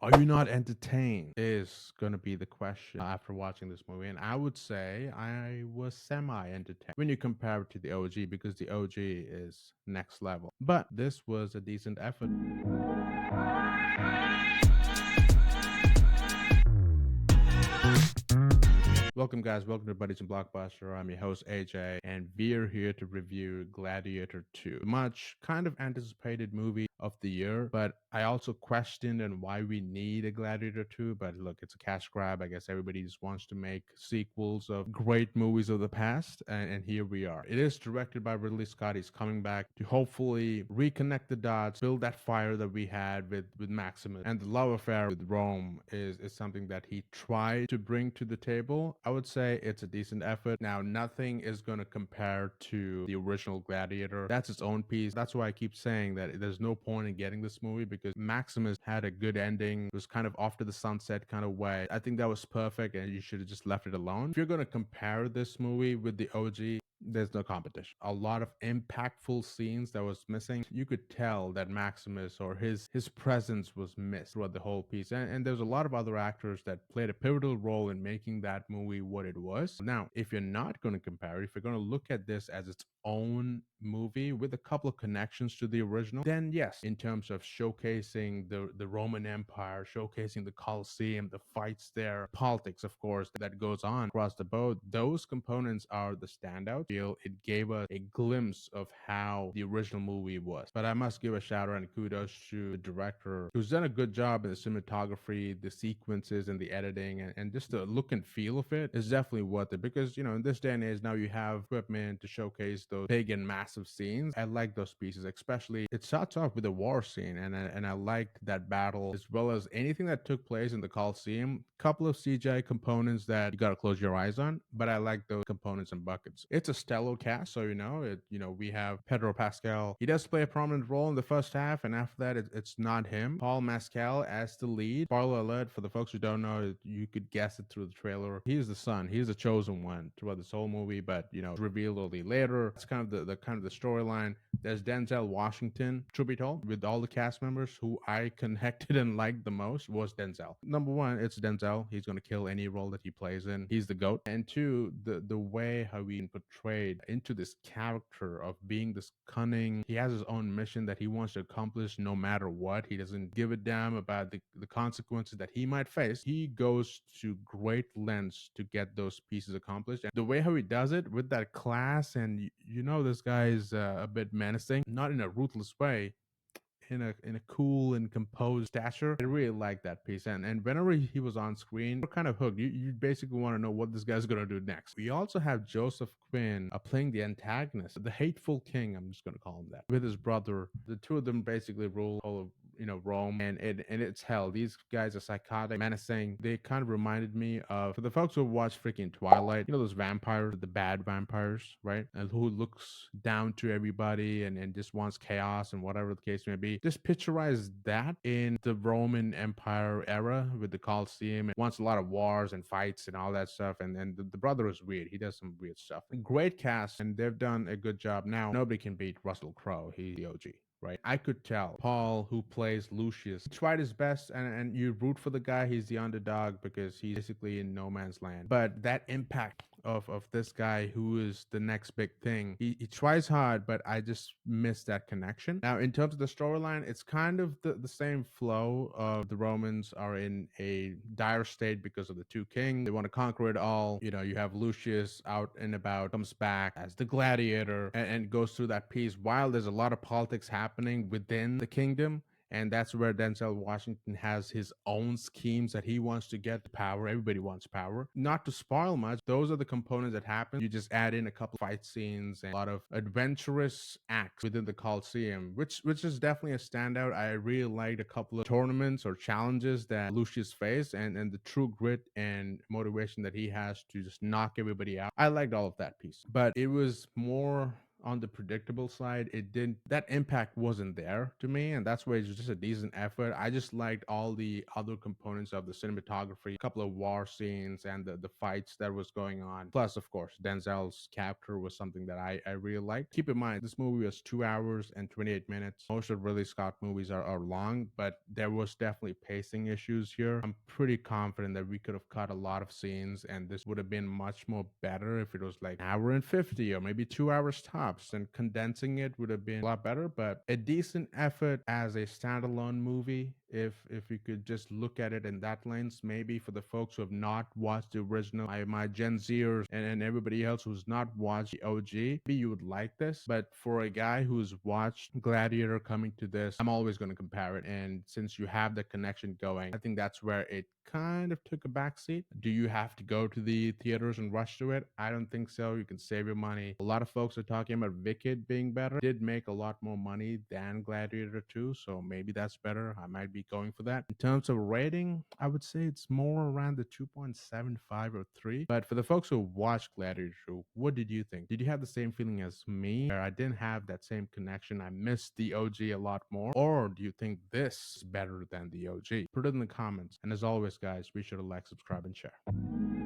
Are you not entertained? Is going to be the question after watching this movie. And I would say I was semi entertained when you compare it to the OG because the OG is next level. But this was a decent effort. Welcome, guys. Welcome to Buddies and Blockbuster. I'm your host, AJ, and we're here to review Gladiator II. Much kind of anticipated movie of the year, but I also questioned on why we need a Gladiator II. But look, it's a cash grab. I guess everybody just wants to make sequels of great movies of the past, and here we are. It is directed by Ridley Scott. He's coming back to hopefully reconnect the dots, build that fire that we had with Maximus. And the love affair with Rome is something that he tried to bring to the table. I would say it's a decent effort. Now, nothing is going to compare to the original Gladiator. That's its own piece. That's why I keep saying that there's no point in getting this movie because Maximus had a good ending. It was kind of off to the sunset kind of way. I think that was perfect and you should have just left it alone. If you're going to compare this movie with the OG, there's no competition. A lot of impactful scenes that was missing. You could tell that Maximus or his presence was missed throughout the whole piece. And there's a lot of other actors that played a pivotal role in making that movie what it was. Now, if you're not going to compare it, if you're going to look at this as its own movie with a couple of connections to the original, then yes, in terms of showcasing the Roman Empire, showcasing the Colosseum, the fights there, politics, of course, that goes on across the boat, those components are the standout. It gave us a glimpse of how the original movie was. But I must give a shout out and kudos to the director who's done a good job in the cinematography, the sequences, and the editing, and just the look and feel of it is definitely worth it because, in this day and age, now you have equipment to showcase those big and massive scenes. I like those pieces, especially it starts off with a war scene, and I liked that battle as well as anything that took place in the Coliseum. Couple of CGI components that you gotta close your eyes on, but I like those components and buckets. It's a stellar cast, so we have PedroPascal. He does play a prominent role in the first half, and after that, it's not him. Paul Mescal as the lead. Spoiler alert for the folks who don't know, you could guess it through the trailer. He's the son. He's the chosen one throughout this whole movie, but it's revealed a little later. It's kind of the storyline. There's DenzelWashington, truth be told, with all the cast members who I connected and liked the most was Denzel. Number one, it's Denzel. He's gonna kill any role that he plays in. He's the GOAT. And two, the way how we portrayed into this character of being this cunning. He has his own mission that he wants to accomplish no matter what. He doesn't give a damn about the consequences that he might face. He goes to great lengths to get those pieces accomplished. And the way how he does it with that class, and this guy is a bit menacing, not in a ruthless way, in a cool and composed stature. I really like that piece. And whenever he was on screen, you're kind of hooked. You basically want to know what this guy's gonna do next. We also have Joseph Quinn playing the antagonist, the hateful king. I'm just gonna call him that, with his brother. The two of them basically rule all of Rome, and it's hell. These guys are psychotic, menacing. They kind of reminded me of, for the folks who watch freaking Twilight, those vampires, the bad vampires, right? And who looks down to everybody and just wants chaos and whatever the case may be. Just picturize that in the Roman Empire era with the Colosseum. It wants a lot of wars and fights and all that stuff. And the brother is weird. He does some weird stuff. Great cast, and they've done a good job. Now, nobody can beat Russell Crowe. He's the OG. Right, I could tell Paul, who plays Lucius, tried his best, and you root for the guy. He's the underdog because he's basically in no man's land. But that impact of this guy who is the next big thing, he tries hard, but I just miss that connection. Now, in terms of the storyline, it's kind of the same flow of the Romans are in a dire state because of the two kings. They want to conquer it all. You have Lucius out and about, comes back as the gladiator, and goes through that piece while there's a lot of politics happening within the kingdom. And that's where Denzel Washington has his own schemes that he wants to get power. Everybody wants power. Not to spoil much, those are the components that happen. You just add in a couple fight scenes and a lot of adventurous acts within the Coliseum, which is definitely a standout. I really liked a couple of tournaments or challenges that Lucius faced, and the true grit and motivation that he has to just knock everybody out. I liked all of that piece. But it was more on the predictable side. It didn't, that impact wasn't there to me, and that's why it's just a decent effort. I just liked all the other components of the cinematography, a couple of war scenes, and the fights that was going on. Plus, of course, Denzel's character was something that I really liked. Keep in mind, this movie was 2 hours and 28 minutes. Most of Ridley Scott movies are long, but there was definitely pacing issues here. I'm pretty confident that we could have cut a lot of scenes, and this would have been much more better if it was like an hour and 50 or maybe 2 hours tops, and condensing it would have been a lot better. But a decent effort as a standalone movie, if you could just look at it in that lens. Maybe for the folks who have not watched the original, my Gen Zers and everybody else who's not watched the OG, maybe you would like this. But for a guy who's watched Gladiator coming to this, I'm always going to compare it. And since you have the connection going, I think that's where it kind of took a backseat. Do you have to go to the theaters and rush to it? I don't think so. You can save your money. A lot of folks are talking about Wicked being better. It did make a lot more money than Gladiator 2, so maybe that's better. I might be going for that. In terms of rating, I would say it's more around the 2.75 or 3. But for the folks who watched Gladiator 2, what did you think? Did you have the same feeling as me, where I didn't have that same connection? I missed the OG a lot more. Or do you think this is better than the OG? Put it in the comments. And as always, guys, be sure to like, subscribe, and share.